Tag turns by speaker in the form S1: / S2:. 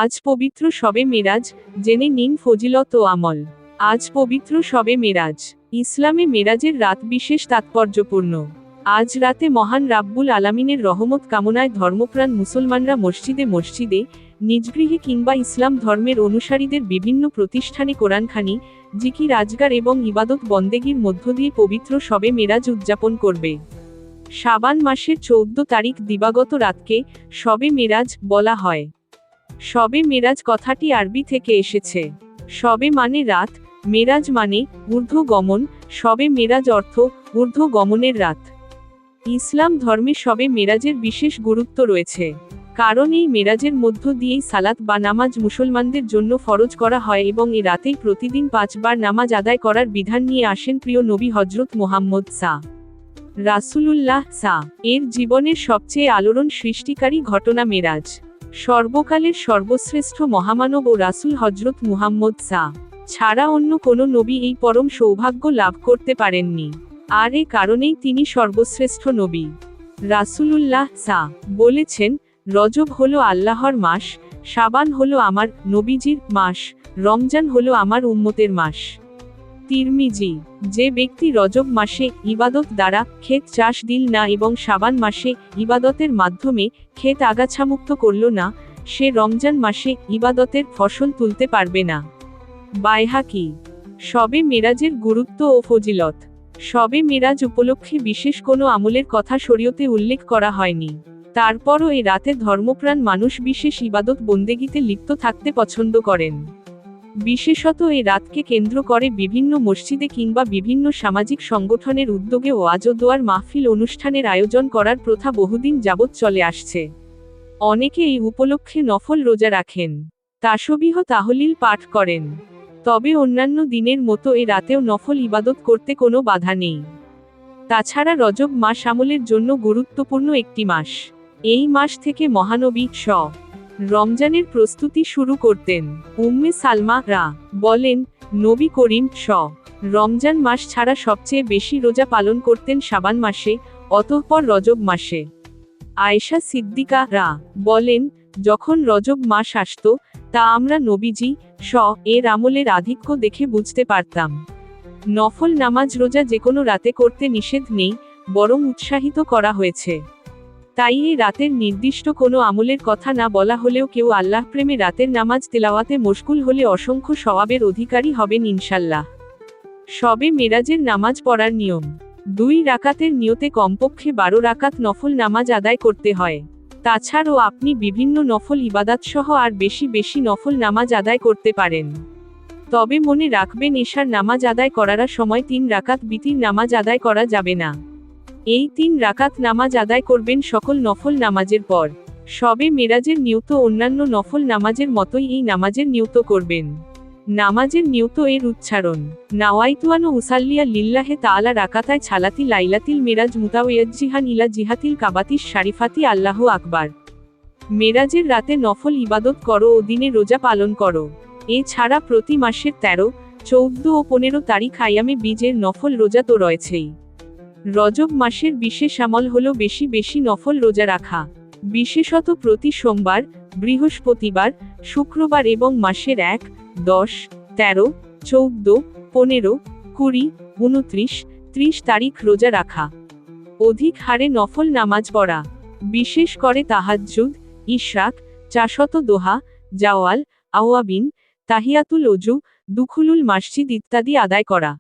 S1: আজ পবিত্র শবে মেরাজ, জেনে নিন ফজিলত ও আমল। আজ পবিত্র শবে মেরাজ। ইসলামে মেরাজের রাত বিশেষ তাৎপর্যপূর্ণ। আজ রাতে মহান রাব্বুল আলামিনের রহমত কামনায় ধর্মপ্রাণ মুসলমানরা মসজিদে মসজিদে, নিজ গৃহে কিংবা ইসলাম ধর্মের অনুসারীদের বিভিন্ন প্রতিষ্ঠানে কোরআনখানি, জিকির আজগার এবং ইবাদত বন্দেগীর মধ্য দিয়ে পবিত্র শবে মেরাজ উদযাপন করবে। শাবান মাসের 14 তারিখ দিবাগত রাতকে শবে মেরাজ বলা হয়। শবে মেরাজ কথাটি আরবি থেকে এসেছে। শবে মানে রাত, মেরাজ মানে ঊর্ধ্ব গমন। শবে মেরাজ অর্থ ঊর্ধ্ব গমনের রাত। ইসলাম ধর্মে শবে মেরাজের বিশেষ গুরুত্ব রয়েছে, কারণ এই মেরাজের মধ্য দিয়েই সালাত বা নামাজ মুসলমানদের জন্য ফরজ করা হয় এবং এ রাতেই প্রতিদিন 5 বার নামাজ আদায় করার বিধান নিয়ে আসেন প্রিয় নবী হজরত মুহাম্মদ রাসূলুল্লাহ এর জীবনের সবচেয়ে আলোড়ন সৃষ্টিকারী ঘটনা মেরাজ। সর্বকালের সর্বশ্রেষ্ঠ মহামানব ও রাসূল হজরত মুহাম্মদ ছাড়া অন্য কোনো নবী এই পরম সৌভাগ্য লাভ করতে পারেননি, আর এ কারণেই তিনি সর্বশ্রেষ্ঠ নবী। রাসূলুল্লাহ বলেছেন, রজব হলো আল্লাহর মাস, শাবান হলো আমার নবীজির মাস, রমজান হলো আমার উম্মতের মাস। তিরমিজি। যে ব্যক্তি রজব মাসে ইবাদত দ্বারা ক্ষেত চাষ দিল না এবং শাবান মাসে ইবাদতের মাধ্যমে ক্ষেত আগাছামুক্ত করল না, সে রমজান মাসে ইবাদতের ফসল তুলতে পারবে না। বাইহাকি। শবে মেরাজের গুরুত্ব ও ফজিলত। শবে মেরাজ উপলক্ষে বিশেষ কোনো আমলের কথা শরীয়তে উল্লেখ করা হয়নি। তারপরও এই রাতে ধর্মপ্রাণ মানুষ বিশেষ ইবাদত বন্দেগীতে লিপ্ত থাকতে পছন্দ করেন। বিশেষত এই রাতকে কেন্দ্র করে বিভিন্ন মসজিদে কিংবা বিভিন্ন সামাজিক সংগঠনের উদ্যোগে ওয়াজ ও দোয়ার মাহফিল অনুষ্ঠানের আয়োজন করার প্রথা বহুদিন যাবৎ চলে আসছে। অনেকে এই উপলক্ষে নফল রোজা রাখেন, তাসবিহ তাহলিল পাঠ করেন। তবে অন্যান্য দিনের মতো এ রাতেও নফল ইবাদত করতে কোনো বাধা নেই। তাছাড়া রজব মাস আমলের জন্য গুরুত্বপূর্ণ একটি মাস। এই মাস থেকে মহানবী রমজানের প্রস্তুতি শুরু করতেন। উম্মে সালমা বলেন, নবী করিম রমজান মাস ছাড়া সবচেয়ে বেশি রোজা পালন করতেন শাবান মাসে, অতঃপর রজব মাসে। আয়েশা সিদ্দিকা বলেন, যখন রজব মাস আসত, তা আমরা নবীজি এর আমলের আধিক্য দেখে বুঝতে পারতাম। নফল নামাজ রোজা যেকোনো রাতে করতে নিষেধ নেই, বরং উৎসাহিত করা হয়েছে। তাই এই রাতের নির্দিষ্ট কোনো আমলের কথা না বলা হলেও কেউ আল্লাহ প্রেমে রাতের নামাজ তেলাওয়াতে মশগুল হলে অসংখ্য সওয়াবের অধিকারী হবেন ইনশাল্লাহ। শবে মেরাজের নামাজ পড়ার নিয়ম। 2 রাকাতের নিয়তে কমপক্ষে 12 রাকাত নফল নামাজ আদায় করতে হয়। তাছাড়াও আপনি বিভিন্ন নফল ইবাদাতসহ আর বেশি বেশি নফল নামাজ আদায় করতে পারেন। তবে মনে রাখবেন, এশার নামাজ আদায় করার সময় 3 রাকাত বিতির নামাজ আদায় করা যাবে না। এই 3 রাকাত নামাজ আদায় করবেন সকল নফল নামাজের পর। শবে মেরাজের নিয়ত অন্যান্য নফল নামাজের মতোই এই নামাজের নিয়ত করবেন। নামাজের নিয়ত এর উচ্চারণ, নাওয়াইতুয়ান উসাল্লিয়া লিল্লাহে তাআলা রাকাতায় ছালাতি লাইলাতিল মেরাজ মুতাওয়াজ্জিহান ইলা জিহাতিল কাবাতিশ শারিফাতি আল্লাহু আকবার। মেরাজের রাতে নফল ইবাদত করো ও দিনে রোজা পালন করো। এছাড়া প্রতি মাসের 13, 14 ও 15 তারিখ আয়ামে বীজের নফল রোজা তো রয়েছেই। রজব মাসের বিশেষ আমল হলো বেশি বেশি নফল রোজা রাখা, বিশেষত প্রতি সোমবার, বৃহস্পতিবার, শুক্রবার এবং মাসের 1, 10, 13, 14, 15, 20, 29, 30 তারিখ রোজা রাখা। অধিক হারে নফল নামাজ পড়া, বিশেষ করে তাহাজ্জুদ, ইশরাক, 400 দোহা, জাওয়াল, আওয়াবিন, তাহিয়াতুল ওজু, দুখুলুল মসজিদ ইত্যাদি আদায় করা।